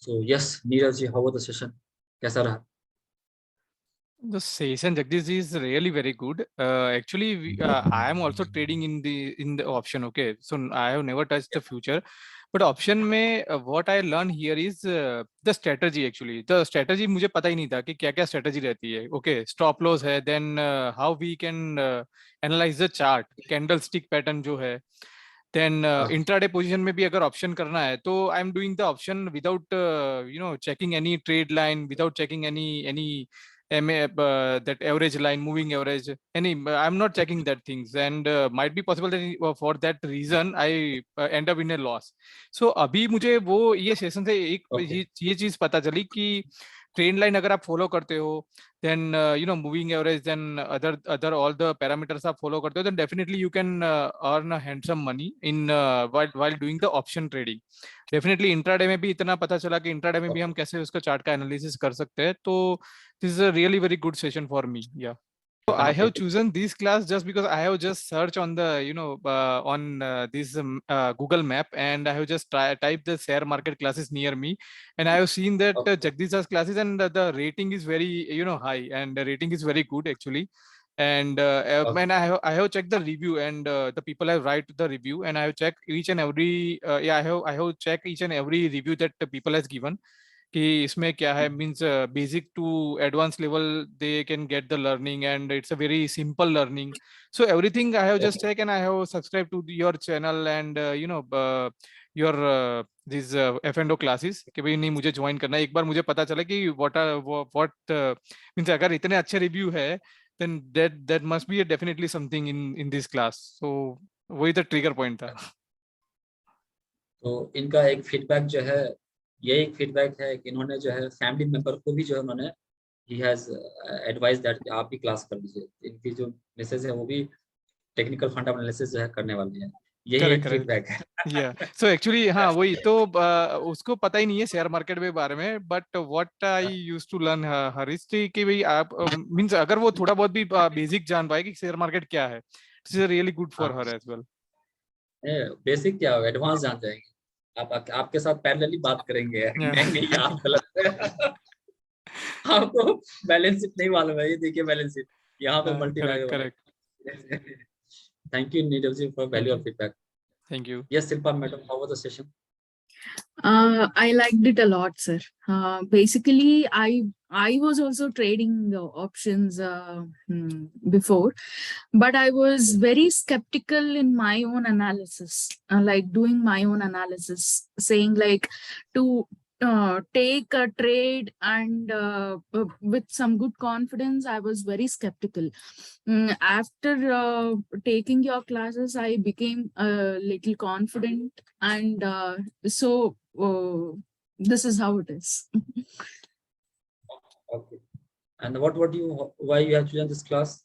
So yes, Neeraj ji, how was the session? कैसा रहा? The session, Jagdish, is really very good. Actually, I am also trading in the option. Okay, so I have never touched the future, but option में what I learn here is the strategy. Actually, the strategy मुझे पता ही नहीं था कि क्या क्या strategy रहती है. Okay, stop loss है, then how we can analyze the chart, candlestick pattern जो है. Then intraday position में भी अगर option करना है तो I am doing the option without checking any trade line, without checking any that average line, moving average, I'm not checking that things, and might be possible that for that reason I end up in a loss. So अभी मुझे वो ये session से एक ये चीज पता चली कि ट्रेंड लाइन अगर आप फॉलो करते हो, then moving average, then other all the parameters आप follow करते हो, then definitely you can earn a handsome money in while doing the option trading. Definitely intraday में भी इतना पता चला कि intraday में भी हम कैसे उसका चार्ट का एनालिसिस कर सकते हैं. तो this is a really very good session for me. Yeah. So I have chosen this class just because I have just searched on the on this Google map, and I have just typed the share market classes near me, and I have seen that Jagdish Jha's classes, and the rating is very high, and the rating is very good actually. And and I have checked the review, and the people have write the review, and I have checked each and every I have checked each and every review that the people has given कि इसमें क्या है, means basic to advanced level they can get the learning, and it's a very simple learning. So everything I have just checked, and I have subscribed to your channel, and your these F&O classes कि भाई नहीं मुझे join करना है. एक बार मुझे पता चला कि what means अगर इतने अच्छे रिव्यू है, then that must be definitely something in this class. So वही तो ट्रिगर पॉइंट था. तो इनका एक फीडबैक जो है, ये एक फीडबैक है कि इन्होंने जो है फैमिली मेंबर को भी जो है उन्होंने ही हैज एडवाइस दैट आप भी क्लास कर लीजिए. इनकी जो मैसेज है वो भी टेक्निकल फंड एनालिसिस जो है करने वाली है. यही एक फीडबैक है. या सो एक्चुअली हाँ वही तो उसको पता ही नहीं है शेयर मार्केट के बारे में, but what I used to learn Harish कि भाई आप मींस अगर वो थोड़ा बहुत भी बेसिक जान पाए कि शेयर मार्केट क्या है, this is really good for हर एज वेल. बेसिक क्या है, एडवांस जान जाएंगे. आपके साथ पैरेलली बात करेंगे. नहीं आप गलत है. आपको बैलेंस शीट नहीं मालूम है, ये देखिए बैलेंस शीट यहाँ पे multiply. Correct. Thank you Neeraj ji for valuable feedback. Thank you. Yes, Silpa madam, how was the session? I liked it a lot, sir. Basically, I was also trading options before, but I was very skeptical in my own analysis, like doing my own analysis, saying like to take a trade and with some good confidence. I was very skeptical. After taking your classes, I became a little confident, and so this is how it is. Okay. And why you have chosen this class?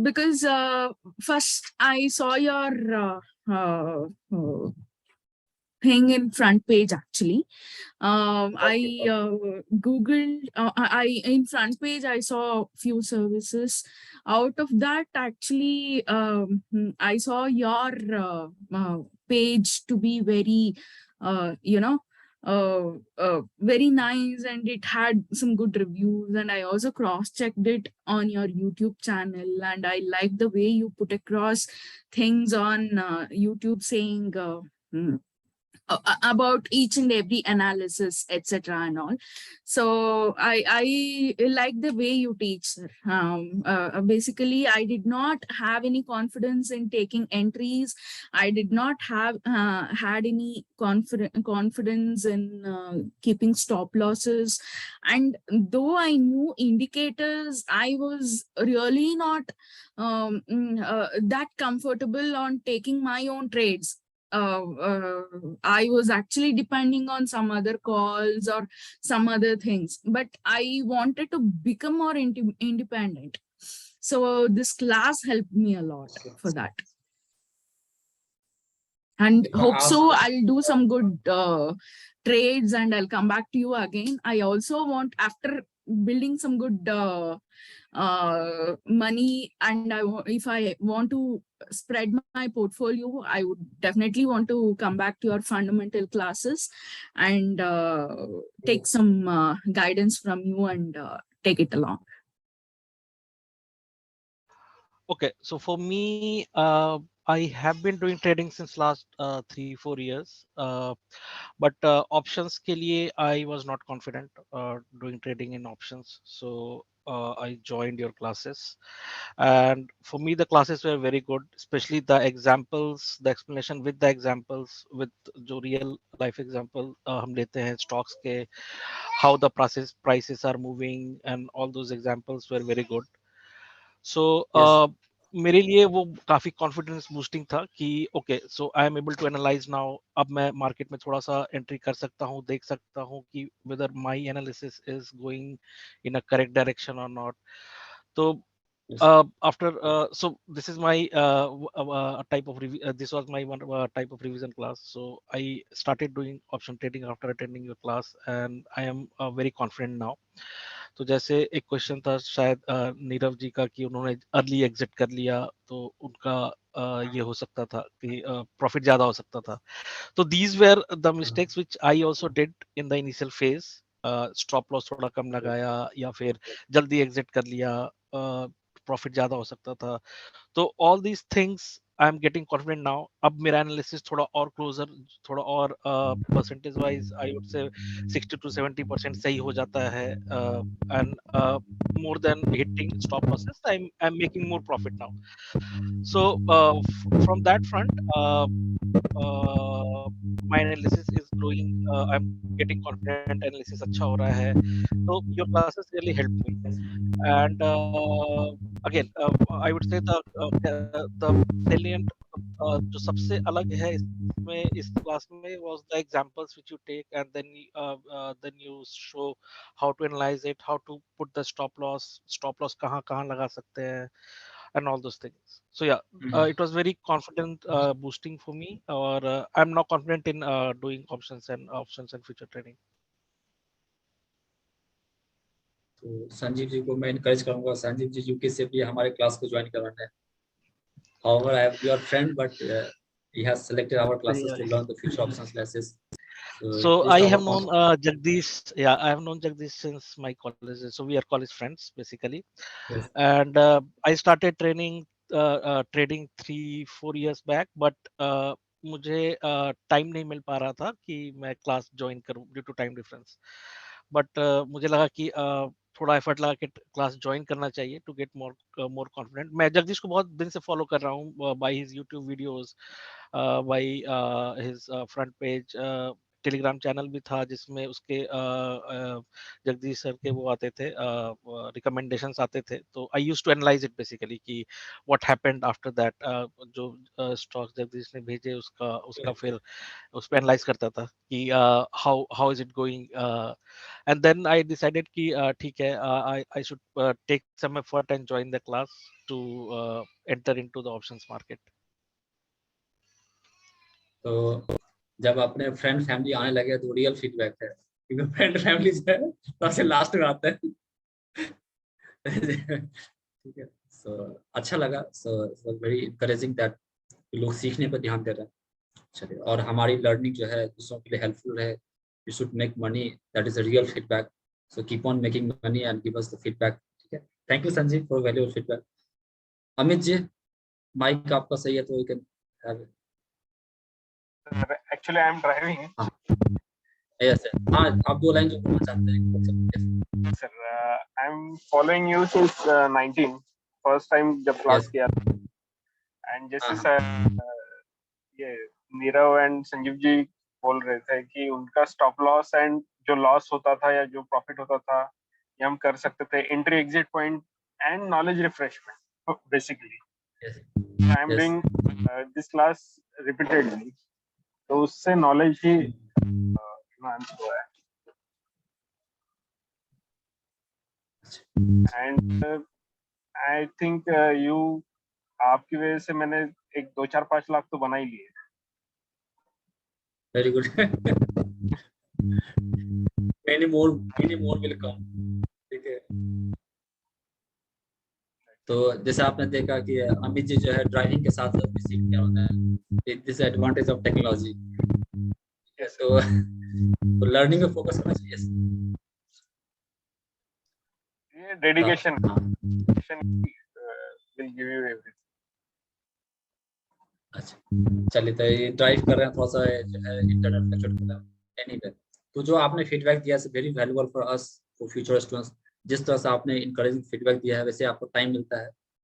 Because first I saw your thing in front page. Actually, I googled in front page I saw few services. Out of that, actually, I saw your page to be very very nice, and it had some good reviews, and I also cross-checked it on your YouTube channel, and I like the way you put across things on YouTube, saying about each and every analysis, etc. and all. So I like the way you teach, sir. Basically, I did not have any confidence in taking entries. I did not have had any confidence in keeping stop losses. And though I knew indicators, I was really not that comfortable on taking my own trades. I was actually depending on some other calls or some other things, but I wanted to become more independent. So this class helped me a lot for that. And hope so I'll do some good trades, and I'll come back to you again. I also want, after building some good money, and if I want to spread my portfolio, I would definitely want to come back to your fundamental classes and take some guidance from you and take it along. Okay, so for me, I have been doing trading since last 3-4 years, but options ke liye I was not confident doing trading in options, so I joined your classes, and for me the classes were very good, especially the examples, the explanation with the examples, with जो real life example हम लेते हैं stocks के, how the prices are moving, and all those examples were very good. सो मेरे लिए वो काफी confidence boosting था कि okay so I am able to analyse now, अब मैं मार्केट में थोड़ा सा एंट्री कर सकता हूँ, देख सकता हूँ कि whether my analysis is going in a correct direction और नॉट. तो after so this is my type of this was my one type of revision class, so I started doing option trading after attending your class and I am very confident now. तो जैसे एक question था शायद नीरव जी का कि उन्होंने early exit कर लिया तो उनका ये हो सकता था कि प्रॉफिट ज्यादा हो सकता था. तो these were the mistakes which I also did in the initial phase. Stop loss थोड़ा कम लगाया या फिर जल्दी एग्जिट कर लिया, प्रॉफिट ज्यादा हो सकता था. तो all these things I am getting confident now. अब मेरा एनालिसिस थोड़ा और क्लोजर, थोड़ा और percentage wise I would say 60 to 70% सही हो जाता है, and more than hitting stop losses, I'm making more profit now. So from that front, my analysis is growing. I'm getting confident, analysis अच्छा हो रहा है. So your classes really helped me. And again, I would say the salient जो सबसे अलग है इसमें, इस क्लास में was the examples which you take and then you show how to analyze it, how to put the stop loss कहाँ कहाँ लगा सकते हैं, and all those things. So yeah, it was very confident boosting for me, or I'm now confident in doing options and future trading. तो संजीव जी को मैं encourage करूंगा, Sanjeev ji UK से भी हमारे क्लास को ज्वाइन करवाना है. However, I am your friend, but he has selected our classes to learn the future options classes. So I have known confidence. Jagdish. Yeah, I have known Jagdish since my college. So we are college friends basically. Yes. And I started trading 3-4 years back, but मुझे time नहीं मिल पा रहा था कि मैं class join करूं due to time difference. But मुझे लगा कि थोड़ा एफर्ट लगा के क्लास ज्वाइन करना चाहिए टू गेट मोर कॉन्फिडेंट. मैं जगदीश को बहुत दिन से फॉलो कर रहा हूँ by his YouTube videos, by his front page. Telegram channel भी था जिसमें उसके जगदीश सर के वो आते थे, रिकमेंडेशंस आते थे. तो I used to analyse it basically कि व्हाट हैपेंड आफ्टर दैट. जो स्टॉक्स जगदीश ने भेजे उसका फिर उस पर एनालाइज करता था कि how is it going, and then I decided कि ठीक है, I should take some effort and join the class to enter into the options market. तो जब अपने फ्रेंड फैमिली आने लगे तो रियल फीडबैक है, क्योंकि फ्रेंड फैमिली जो है सबसे लास्ट में आते हैं. ठीक है, सो अच्छा लगा. So it was very encouraging that लोग सीखने पर ध्यान दे रहे हैं. चलिए, और हमारी लर्निंग जो है दूसरों के लिए हेल्पफुल रहे. You should make money, that is a real feedback. So keep on making money and give us the feedback. ठीक है, thank you Sanjeev for valuable feedback. Amit ji, mic आपका सही है तो you can have it. Actually, I am driving. Yes sir, हाँ आप दो line जो बोलना चाहते हैं. Sir, I'm following you since 19. First time जब क्लास किया, and जैसे सर ये नीरव एंड संजीव जी बोल रहे थे कि उनका स्टॉप लॉस एंड जो लॉस होता था या जो प्रॉफिट होता था ये हम कर सकते थे, entry exit point and knowledge refreshment basically. I am doing this class repeatedly, तो उससे नॉलेज ही एनहांस हुआ है. एंड आई थिंक आपकी वजह से मैंने एक 2-4-5 लाख तो बना ही लिए. Very good. many more will come. ठीक है, तो जैसे आपने देखा कि अमित जी जो है ड्राइविंग के साथ साथ भी सीख गए उन्होंने, दिस एडवांटेज ऑफ टेक्नोलॉजी। तो लर्निंग में फोकस करना चाहिए। ये डेडिकेशन हाँ, will give you everything. अच्छा चलिए, तो ये ड्राइव कर रहे हैं थोड़ा सा जो है इंटरनेट का चुटकुला। एनीवे, तो जो आपने फीडबैक दिया है very valuable for us for future students. जिस तरह से आपने इनकरेजिंग फीडबैक दिया है, वैसे आपको टाइम मिलता है